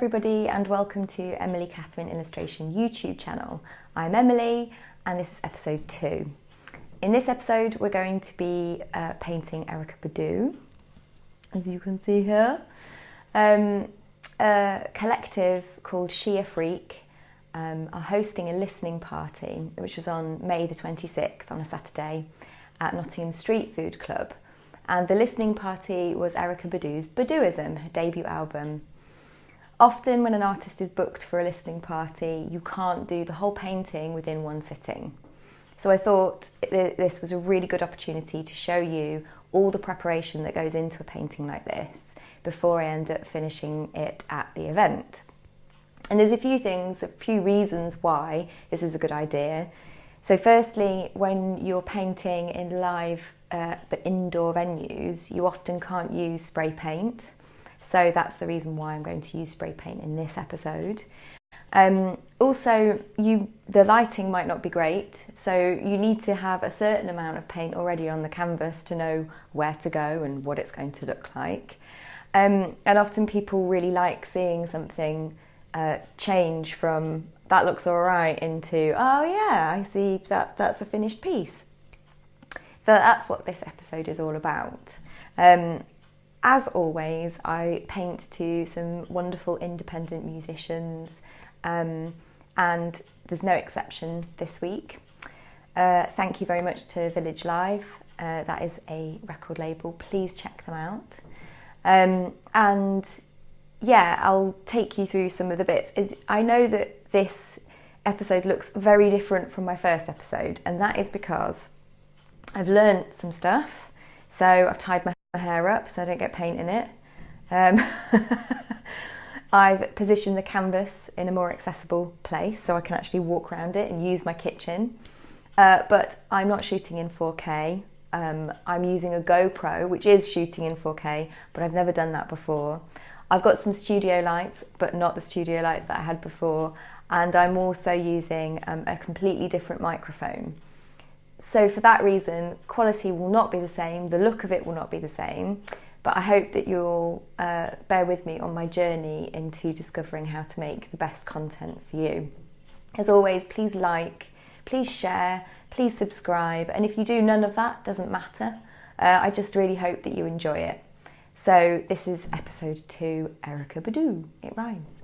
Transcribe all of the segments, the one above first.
everybody and welcome to Emily Catherine Illustration YouTube channel. I'm Emily and this is episode 2. In this episode we're going to be painting Erykah Badu, as you can see here. A collective called She Afriq are hosting a listening party which was on May the 26th on a Saturday at Nottingham Street Food Club. And the listening party was Erykah Badu's Baduizm, her debut album. Often when an artist is booked for a listening party, you can't do the whole painting within one sitting. So I thought this was a really good opportunity to show you all the preparation that goes into a painting like this before I end up finishing it at the event. And there's a few reasons why this is a good idea. So firstly, when you're painting in live but indoor venues, you often can't use spray paint. So that's the reason why I'm going to use spray paint in this episode. Also, the lighting might not be great, so you need to have a certain amount of paint already on the canvas to know where to go and what it's going to look like. And often people really like seeing something change from that looks all right into, oh yeah, I see that's a finished piece. So that's what this episode is all about. As always, I paint to some wonderful independent musicians, and there's no exception this week. Thank you very much to Village Live. That is a record label. Please check them out. And yeah, I'll take you through some of the bits. I know that this episode looks very different from my first episode, and that is because I've learnt some stuff. So I've tied my hair up so I don't get paint in it. I've positioned the canvas in a more accessible place so I can actually walk around it and use my kitchen. But I'm not shooting in 4K. I'm using a GoPro, which is shooting in 4K, but I've never done that before. I've got some studio lights, but not the studio lights that I had before. And I'm also using a completely different microphone. So for that reason, quality will not be the same, the look of it will not be the same, but I hope that you'll bear with me on my journey into discovering how to make the best content for you. As always, please like, please share, please subscribe, and if you do none of that, doesn't matter. I just really hope that you enjoy it. So this is episode 2, Erykah Badu. It rhymes.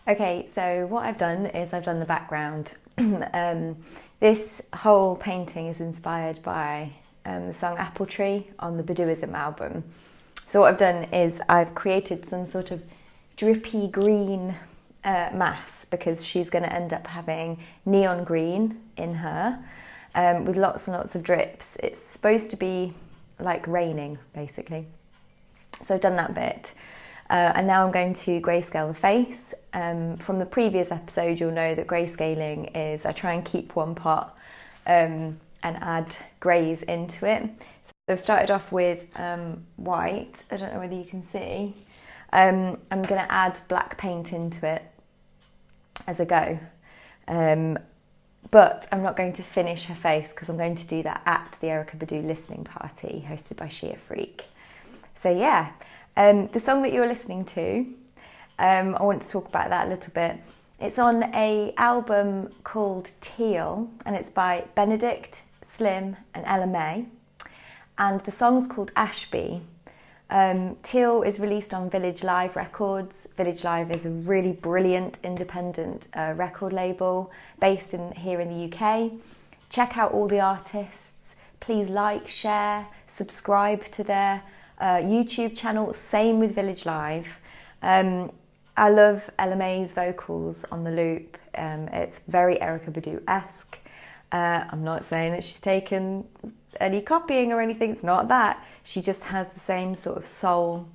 Okay, so what I've done is I've done the background. This whole painting is inspired by the song Apple Tree on the Baduizm album. So what I've done is I've created some sort of drippy green mass because she's going to end up having neon green in her with lots and lots of drips. It's supposed to be like raining, basically. So I've done that bit. And now I'm going to grayscale the face. From the previous episode, you'll know that grayscaling is I try and keep one pot and add greys into it. So I've started off with white. I don't know whether you can see. I'm going to add black paint into it as I go. But I'm not going to finish her face because I'm going to do that at the Erykah Badu listening party hosted by She Afriq. So yeah. The song that you're listening to, I want to talk about that a little bit. It's on an album called Teal, and it's by Benaddict, Slim and Ella Mae. And the song's called Ashby. Teal is released on Village Live Records. Village Live is a really brilliant independent record label based here in the UK. Check out all the artists. Please like, share, subscribe to their YouTube channel, same with Village Live. I love Ella Mae's vocals on the loop. It's very Erykah Badu-esque. I'm not saying that she's taken any copying or anything, it's not that. She just has the same sort of soul,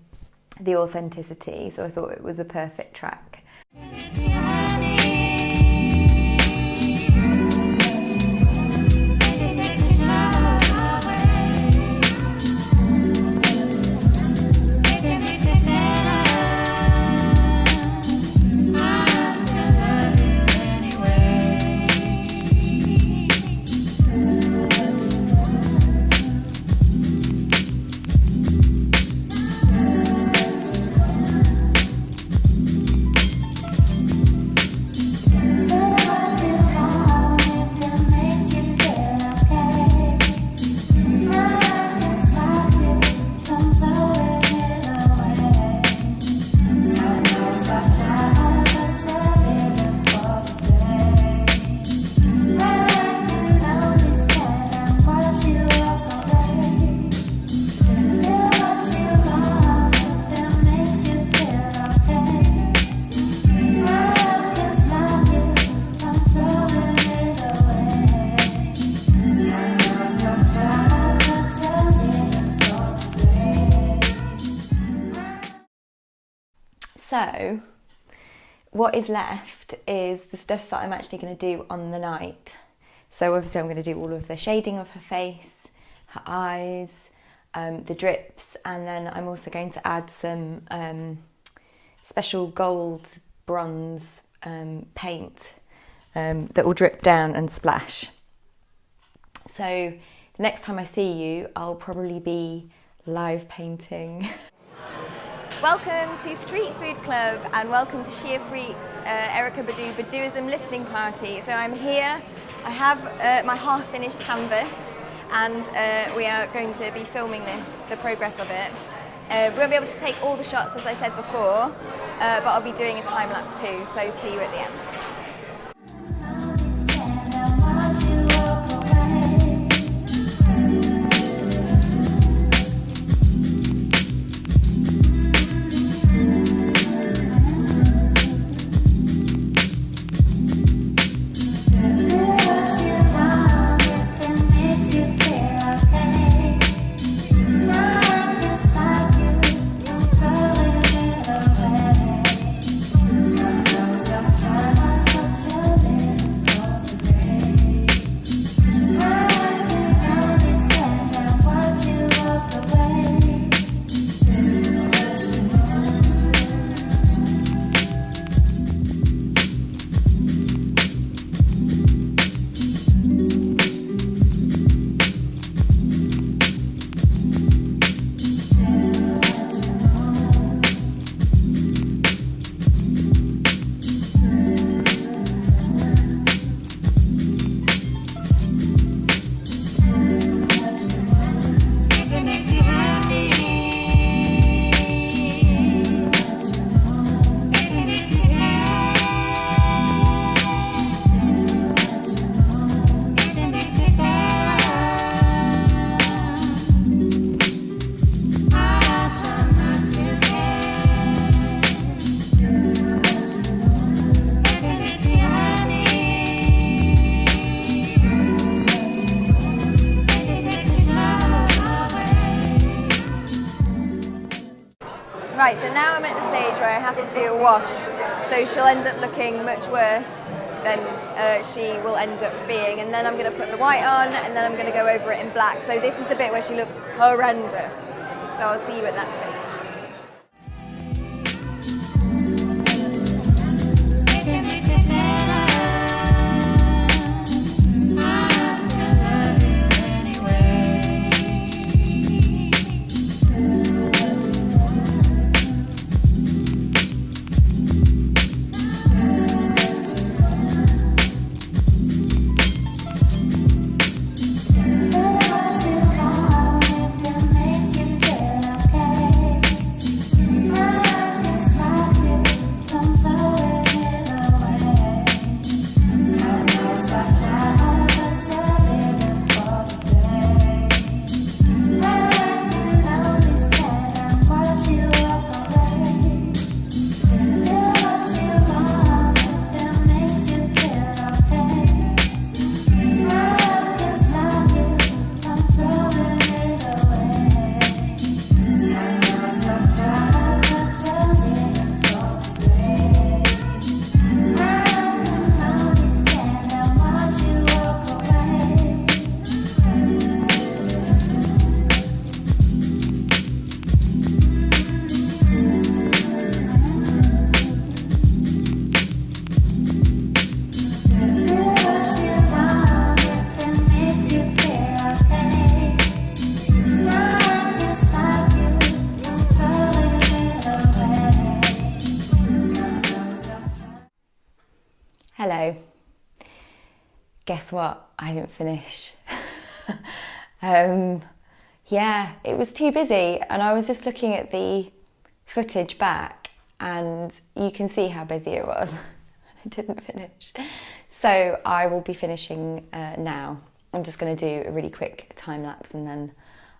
the authenticity, so I thought it was the perfect track. So what is left is the stuff that I'm actually going to do on the night. So obviously I'm going to do all of the shading of her face, her eyes, the drips, and then I'm also going to add some special gold bronze paint that will drip down and splash. So the next time I see you, I'll probably be live painting. Welcome to Street Food Club and welcome to She Afriq's Erykah Badu Baduizm listening party. So I'm here, I have my half-finished canvas and we are going to be filming this, the progress of it. We won't be able to take all the shots as I said before, but I'll be doing a time lapse too, so see you at the end. Right, so now I'm at the stage where I have to do a wash, so she'll end up looking much worse than she will end up being, and then I'm going to put the white on, and then I'm going to go over it in black. So this is the bit where she looks horrendous, so I'll see you at that stage. Makes you feel okay. Hello. Guess what? I didn't finish. Yeah, it was too busy, and I was just looking at the footage back and you can see how busy it was. I didn't finish. So I will be finishing now. I'm just going to do a really quick time lapse and then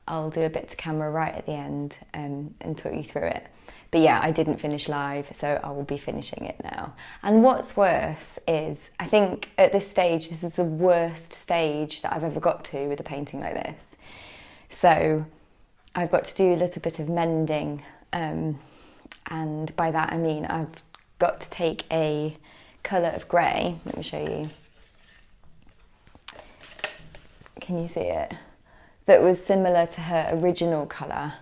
I'll do a bit to camera right at the end and talk you through it. But yeah, I didn't finish live, so I will be finishing it now. And what's worse is, I think at this stage, this is the worst stage that I've ever got to with a painting like this. So I've got to do a little bit of mending, and by that I mean I've got to take a colour of grey, let me show you. Can you see it? That was similar to her original colour,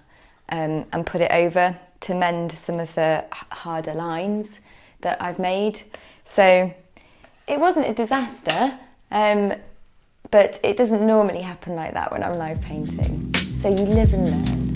and put it over to mend some of the harder lines that I've made. So it wasn't a disaster, but it doesn't normally happen like that when I'm live painting. So you live and learn.